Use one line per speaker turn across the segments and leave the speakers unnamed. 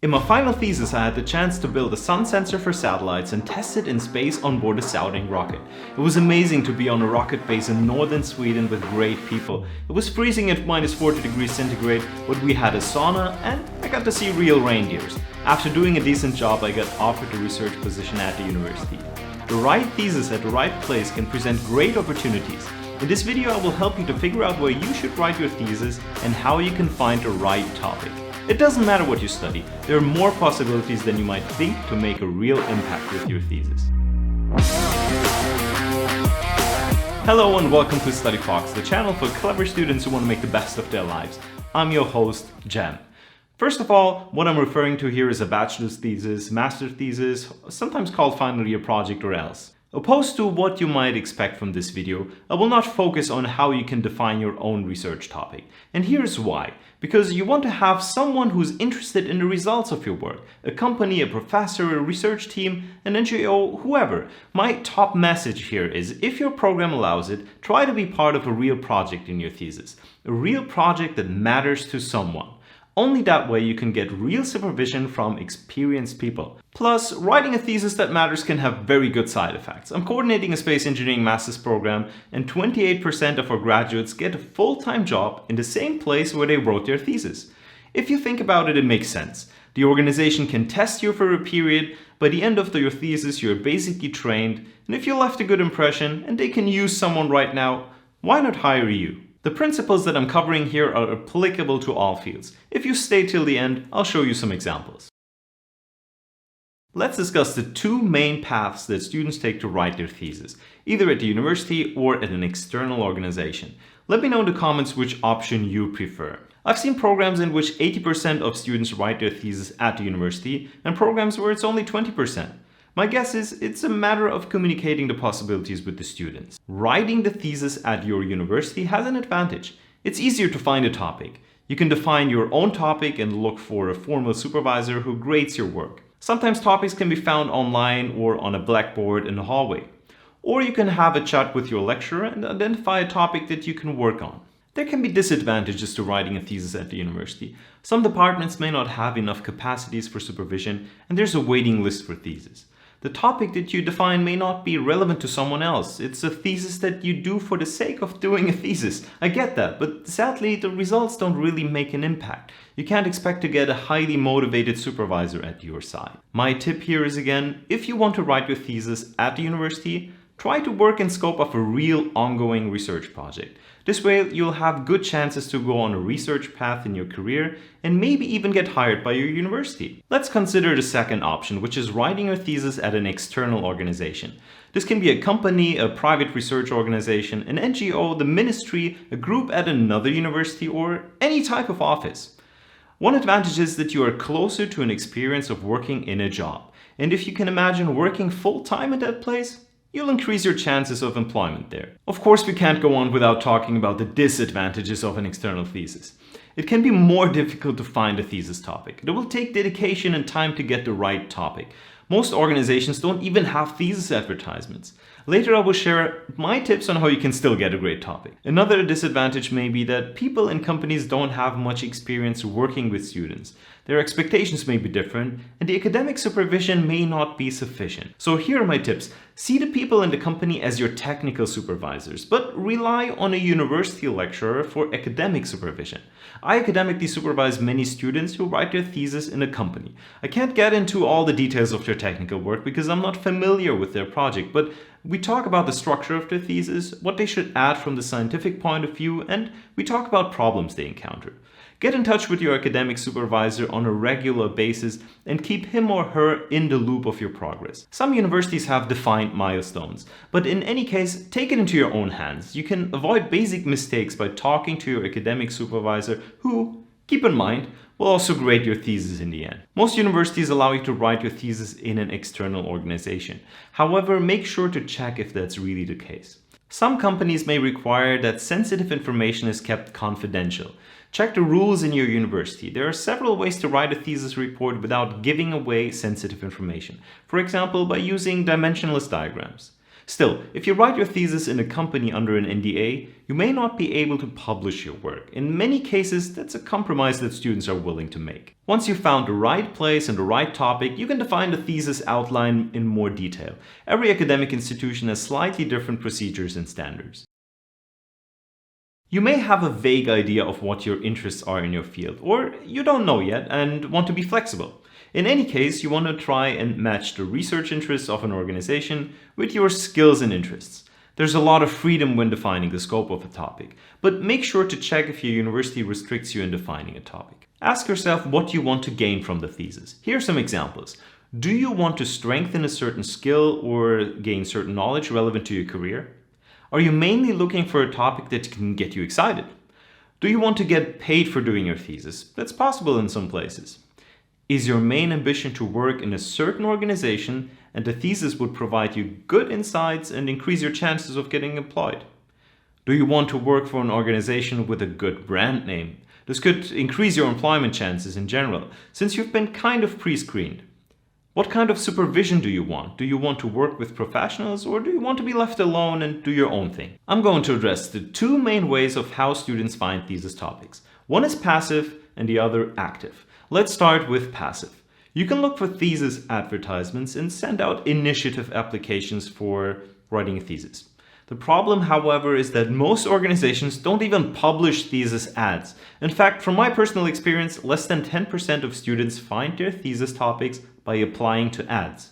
In my final thesis, I had the chance to build a sun sensor for satellites and test it in space on board a sounding rocket. It was amazing to be on a rocket base in northern Sweden with great people. It was freezing at -40 degrees centigrade, but we had a sauna and I got to see real reindeers. After doing a decent job, I got offered a research position at the university. The right thesis at the right place can present great opportunities. In this video, I will help you to figure out where you should write your thesis and how you can find the right topic. It doesn't matter what you study, there are more possibilities than you might think to make a real impact with your thesis. Hello and welcome to Study Fox, the channel for clever students who want to make the best of their lives. I'm your host, Jem. First of all, what I'm referring to here is a bachelor's thesis, master's thesis, sometimes called final year project or else. Opposed to what you might expect from this video, I will not focus on how you can define your own research topic. And here's why. Because you want to have someone who's interested in the results of your work. A company, a professor, a research team, an NGO, whoever. My top message here is, if your program allows it, try to be part of a real project in your thesis. A real project that matters to someone. Only that way you can get real supervision from experienced people. Plus, writing a thesis that matters can have very good side effects. I'm coordinating a space engineering master's program and 28% of our graduates get a full-time job in the same place where they wrote their thesis. If you think about it, it makes sense. The organization can test you for a period. By the end of your thesis, you're basically trained. And if you left a good impression and they can use someone right now, why not hire you? The principles that I'm covering here are applicable to all fields. If you stay till the end, I'll show you some examples. Let's discuss the two main paths that students take to write their thesis, either at the university or at an external organization. Let me know in the comments which option you prefer. I've seen programs in which 80% of students write their thesis at the university and programs where it's only 20%. My guess is it's a matter of communicating the possibilities with the students. Writing the thesis at your university has an advantage. It's easier to find a topic. You can define your own topic and look for a formal supervisor who grades your work. Sometimes topics can be found online or on a blackboard in the hallway. Or you can have a chat with your lecturer and identify a topic that you can work on. There can be disadvantages to writing a thesis at the university. Some departments may not have enough capacities for supervision, and there's a waiting list for theses. The topic that you define may not be relevant to someone else. It's a thesis that you do for the sake of doing a thesis. I get that, but sadly the results don't really make an impact. You can't expect to get a highly motivated supervisor at your side. My tip here is, again, if you want to write your thesis at the university, try to work in scope of a real ongoing research project. This way you'll have good chances to go on a research path in your career and maybe even get hired by your university. Let's consider the second option, which is writing your thesis at an external organization. This can be a company, a private research organization, an NGO, the ministry, a group at another university, or any type of office. One advantage is that you are closer to an experience of working in a job. And if you can imagine working full-time at that place, you'll increase your chances of employment there. Of course, we can't go on without talking about the disadvantages of an external thesis. It can be more difficult to find a thesis topic. It will take dedication and time to get the right topic. Most organizations don't even have thesis advertisements. Later I will share my tips on how you can still get a great topic. Another disadvantage may be that people in companies don't have much experience working with students. Their expectations may be different and the academic supervision may not be sufficient. So here are my tips. See the people in the company as your technical supervisors, but rely on a university lecturer for academic supervision. I academically supervise many students who write their thesis in a company. I can't get into all the details of their technical work because I'm not familiar with their project, but we talk about the structure of their thesis, what they should add from the scientific point of view, and we talk about problems they encounter. Get in touch with your academic supervisor on a regular basis and keep him or her in the loop of your progress. Some universities have defined milestones, but in any case, take it into your own hands. You can avoid basic mistakes by talking to your academic supervisor who, keep in mind, will also grade your thesis in the end. Most universities allow you to write your thesis in an external organization. However, make sure to check if that's really the case. Some companies may require that sensitive information is kept confidential. Check the rules in your university. There are several ways to write a thesis report without giving away sensitive information. For example, by using dimensionless diagrams. Still, if you write your thesis in a company under an NDA, you may not be able to publish your work. In many cases, that's a compromise that students are willing to make. Once you've found the right place and the right topic, you can define the thesis outline in more detail. Every academic institution has slightly different procedures and standards. You may have a vague idea of what your interests are in your field, or you don't know yet and want to be flexible. In any case, you want to try and match the research interests of an organization with your skills and interests. There's a lot of freedom when defining the scope of a topic, but make sure to check if your university restricts you in defining a topic. Ask yourself what you want to gain from the thesis. Here are some examples. Do you want to strengthen a certain skill or gain certain knowledge relevant to your career? Are you mainly looking for a topic that can get you excited? Do you want to get paid for doing your thesis? That's possible in some places. Is your main ambition to work in a certain organization and the thesis would provide you good insights and increase your chances of getting employed? Do you want to work for an organization with a good brand name? This could increase your employment chances in general, since you've been kind of pre-screened. What kind of supervision do you want? Do you want to work with professionals or do you want to be left alone and do your own thing? I'm going to address the two main ways of how students find thesis topics. One is passive and the other active. Let's start with passive. You can look for thesis advertisements and send out initiative applications for writing a thesis. The problem, however, is that most organizations don't even publish thesis ads. In fact, from my personal experience, less than 10% of students find their thesis topics by applying to ads.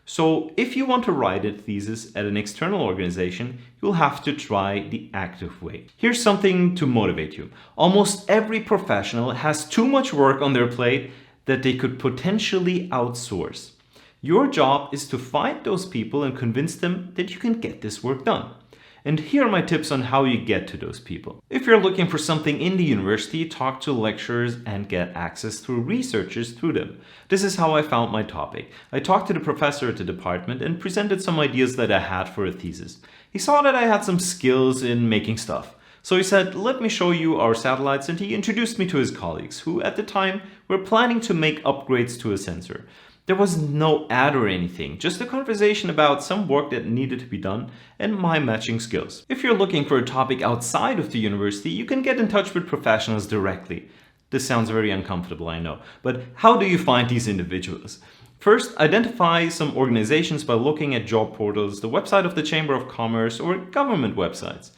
So if you want to write a thesis at an external organization, you'll have to try the active way. Here's something to motivate you. Almost every professional has too much work on their plate that they could potentially outsource. Your job is to find those people and convince them that you can get this work done. And here are my tips on how you get to those people. If you're looking for something in the university, talk to lecturers and get access through researchers through them. This is how I found my topic. I talked to the professor at the department and presented some ideas that I had for a thesis. He saw that I had some skills in making stuff. So he said, let me show you our satellites, and he introduced me to his colleagues, who at the time were planning to make upgrades to a sensor. There was no ad or anything, just a conversation about some work that needed to be done and my matching skills. If you're looking for a topic outside of the university, you can get in touch with professionals directly. This sounds very uncomfortable, I know, but how do you find these individuals? First, identify some organizations by looking at job portals, the website of the Chamber of Commerce, or government websites.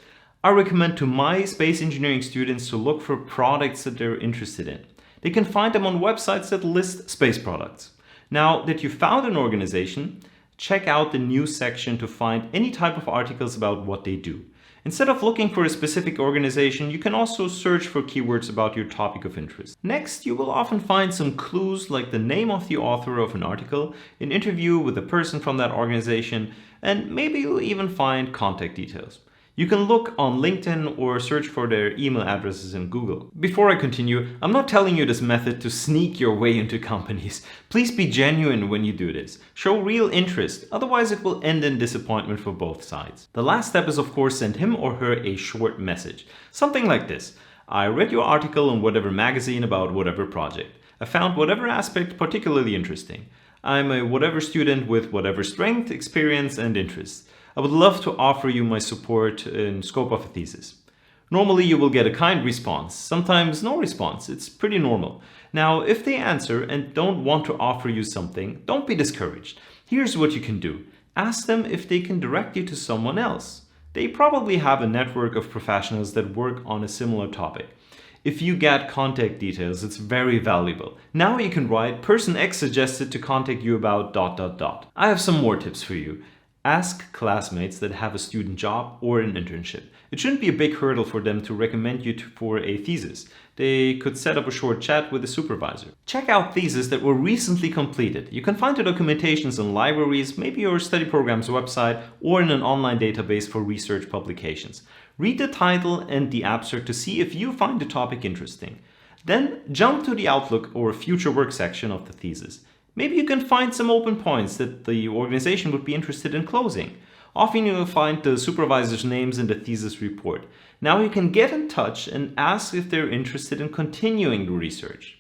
I recommend to my space engineering students to look for products that they're interested in. They can find them on websites that list space products. Now that you've found an organization, check out the news section to find any type of articles about what they do. Instead of looking for a specific organization, you can also search for keywords about your topic of interest. Next, you will often find some clues like the name of the author of an article, an interview with a person from that organization, and maybe you'll even find contact details. You can look on LinkedIn or search for their email addresses in Google. Before I continue, I'm not telling you this method to sneak your way into companies. Please be genuine when you do this. Show real interest, otherwise it will end in disappointment for both sides. The last step is, of course, send him or her a short message. Something like this. I read your article in whatever magazine about whatever project. I found whatever aspect particularly interesting. I'm a whatever student with whatever strength, experience, and interests. I would love to offer you my support in scope of a thesis. Normally you will get a kind response, sometimes no response. It's pretty normal. Now, if they answer and don't want to offer you something, don't be discouraged. Here's what you can do. Ask them if they can direct you to someone else. They probably have a network of professionals that work on a similar topic. If you get contact details, it's very valuable. Now you can write, person X suggested to contact you about ... I have some more tips for you. Ask classmates that have a student job or an internship. It shouldn't be a big hurdle for them to recommend you for a thesis. They could set up a short chat with a supervisor. Check out theses that were recently completed. You can find the documentations in libraries, maybe your study program's website, or in an online database for research publications. Read the title and the abstract to see if you find the topic interesting. Then jump to the Outlook or future work section of the thesis. Maybe you can find some open points that the organization would be interested in closing. Often you will find the supervisor's names in the thesis report. Now you can get in touch and ask if they're interested in continuing the research.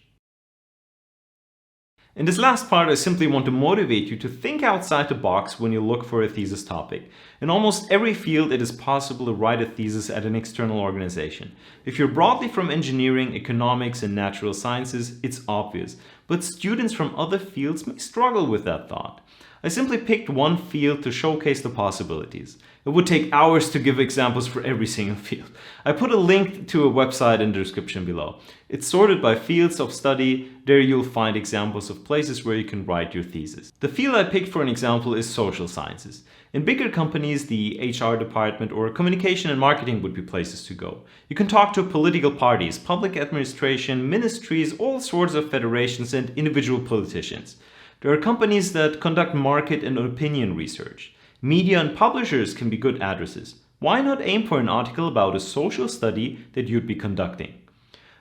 In this last part, I simply want to motivate you to think outside the box when you look for a thesis topic. In almost every field, it is possible to write a thesis at an external organization. If you're broadly from engineering, economics, and natural sciences, it's obvious, but students from other fields may struggle with that thought. I simply picked one field to showcase the possibilities. It would take hours to give examples for every single field. I put a link to a website in the description below. It's sorted by fields of study. There you'll find examples of places where you can write your thesis. The field I picked for an example is social sciences. In bigger companies, the HR department or communication and marketing would be places to go. You can talk to political parties, public administration, ministries, all sorts of federations, and individual politicians. There are companies that conduct market and opinion research. Media and publishers can be good addresses. Why not aim for an article about a social study that you'd be conducting?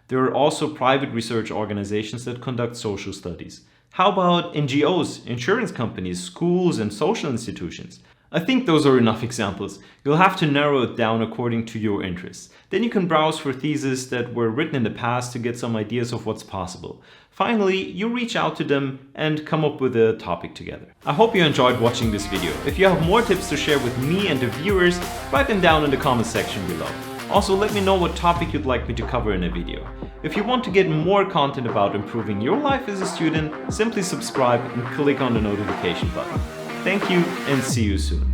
There are also private research organizations that conduct social studies. How about NGOs, insurance companies, schools, and social institutions? I think those are enough examples. You'll have to narrow it down according to your interests. Then you can browse for theses that were written in the past to get some ideas of what's possible. Finally, you reach out to them and come up with a topic together. I hope you enjoyed watching this video. If you have more tips to share with me and the viewers, write them down in the comment section below. Also, let me know what topic you'd like me to cover in a video. If you want to get more content about improving your life as a student, simply subscribe and click on the notification button. Thank you and see you soon.